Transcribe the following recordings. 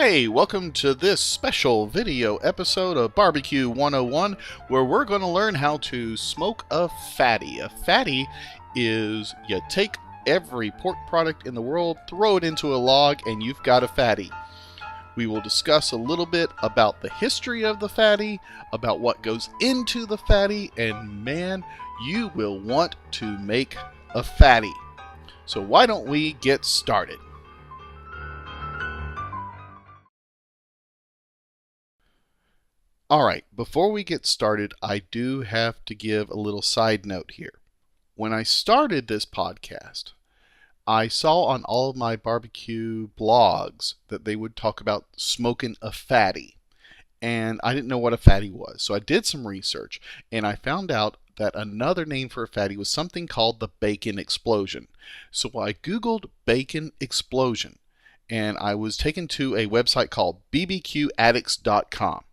Hey, welcome to this special video episode of Barbecue 101, where we're going to learn how to smoke a fatty. A fatty is you take every pork product in the world, throw it into a log, and you've got a fatty. We will discuss a little bit about the history of the fatty, about what goes into the fatty, and man, you will want to make a fatty. So why don't we get started? Alright, before we get started, I do have to give a little side note here. When I started this podcast, I saw on all of my barbecue blogs that they would talk about smoking a fatty. And I didn't know what a fatty was. So I did some research and I found out that another name for a fatty was something called the bacon explosion. So I Googled bacon explosion and I was taken to a website called bbqaddicts.com.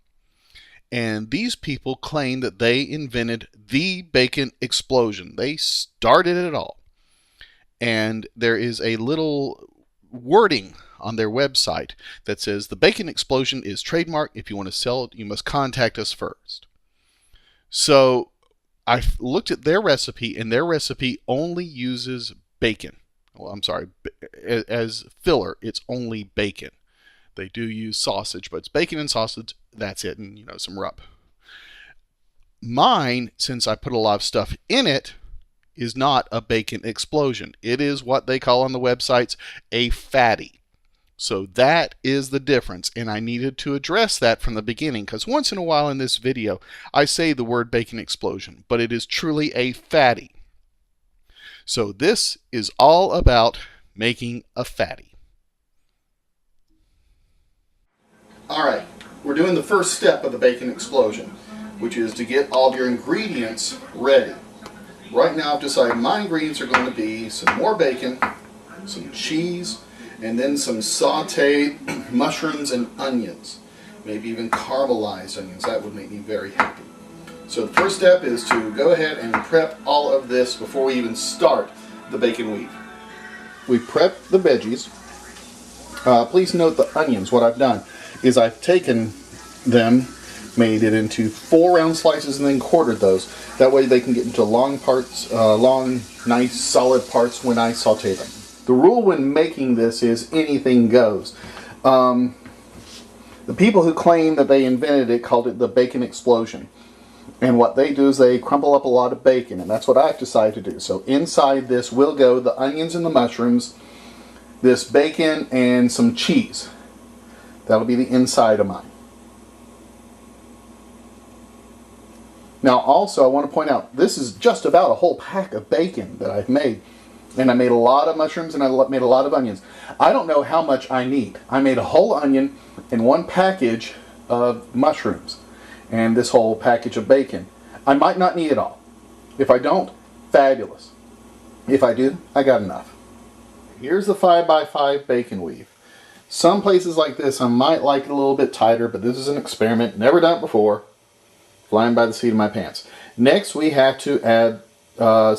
And these people claim that they invented the bacon explosion. They started it all. And there is a little wording on their website that says the bacon explosion is trademark. If you want to sell it, you must contact us first. So I looked at their recipe, and their recipe only uses bacon. Well, I'm sorry, as filler, it's only bacon. They do use sausage, but it's bacon and sausage. That's it, and some rub. Mine, since I put a lot of stuff in it, is not a bacon explosion. It is what they call on the websites a fatty. So that is the difference, and I needed to address that from the beginning, because once in a while in this video I say the word bacon explosion, but it is truly a fatty. So this is all about making a fatty. Alright, we're doing the first step of the bacon explosion, which is to get all of your ingredients ready. Right now I've decided my ingredients are going to be some more bacon, some cheese, and then some sauteed mushrooms and onions. Maybe even caramelized onions. That would make me very happy. So the first step is to go ahead and prep all of this before we even start the bacon weave. We prep the veggies. Please note the onions. What I've done is I've taken them, made it into 4 round slices, and then quartered those. That way they can get into long parts, long, nice, solid parts when I saute them. The rule when making this is anything goes. The people who claim that they invented it called it the bacon explosion. And what they do is they crumble up a lot of bacon, and that's what I've decided to do. So inside this will go the onions and the mushrooms, this bacon, and some cheese. That'll be the inside of mine. Now also I want to point out, this is just about a whole pack of bacon that I've made. And I made a lot of mushrooms and I made a lot of onions. I don't know how much I need. I made a whole onion and 1 package of mushrooms and this whole package of bacon. I might not need it all. If I don't, fabulous. If I do, I got enough. Here's the 5x5 bacon weave. Some places like this I might like it a little bit tighter, but this is an experiment. Never done it before. Flying by the seat of my pants. Next we have to add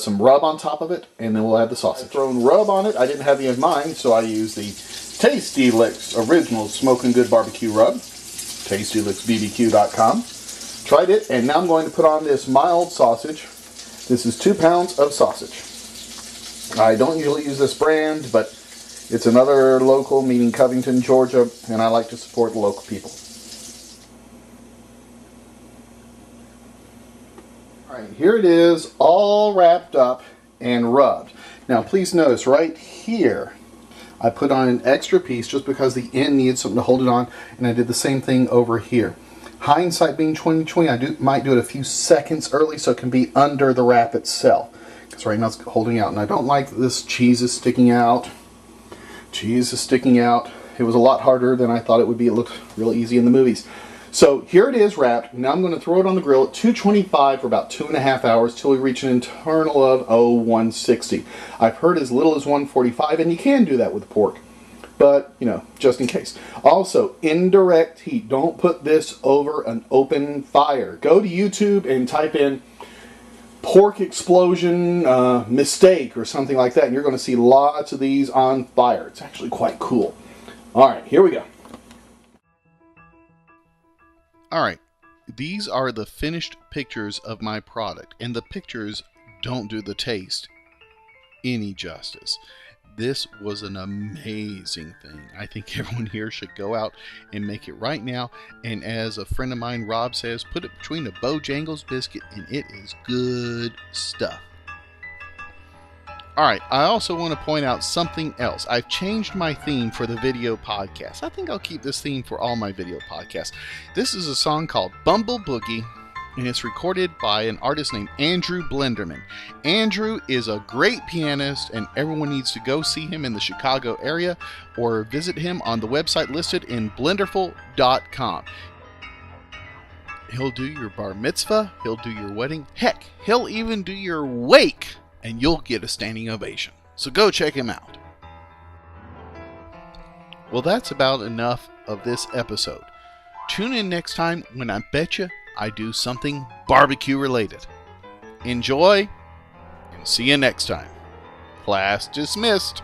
some rub on top of it, and then we'll add the sausage. I've thrown rub on it. I didn't have any of mine, so I used the Tasty Licks Original Smoking Good Barbecue Rub. TastyLicksBBQ.com. Tried it, and now I'm going to put on this mild sausage. This is 2 pounds of sausage. I don't usually use this brand, but it's another local, meaning Covington, Georgia, and I like to support the local people. Alright, here it is, all wrapped up and rubbed. Now please notice right here, I put on an extra piece just because the end needed something to hold it on, and I did the same thing over here. Hindsight being 20/20, I might do it a few seconds early so it can be under the wrap itself. Because right now it's holding out, and I don't like that this cheese is sticking out. Cheese is sticking out. It was a lot harder than I thought it would be. It looked real easy in the movies. So here it is wrapped. Now I'm going to throw it on the grill at 225 for about 2.5 hours till we reach an internal of 160. I've heard as little as 145, and you can do that with pork. But, just in case. Also, indirect heat. Don't put this over an open fire. Go to YouTube and type in pork explosion mistake or something like that, and you're going to see lots of these on fire. It's actually quite cool. Alright, here we go. All right, these are the finished pictures of my product, and the pictures don't do the taste any justice. This was an amazing thing. I think everyone here should go out and make it right now. And as a friend of mine, Rob, says, put it between a Bojangles biscuit, and it is good stuff. Alright, I also want to point out something else. I've changed my theme for the video podcast. I think I'll keep this theme for all my video podcasts. This is a song called Bumble Boogie, and it's recorded by an artist named Andrew Blenderman. Andrew is a great pianist, and everyone needs to go see him in the Chicago area or visit him on the website listed in blenderful.com. He'll do your bar mitzvah, he'll do your wedding, heck, he'll even do your wake, and you'll get a standing ovation. So go check him out. Well, that's about enough of this episode. Tune in next time when I bet you I do something barbecue related. Enjoy, and see you next time. Class dismissed.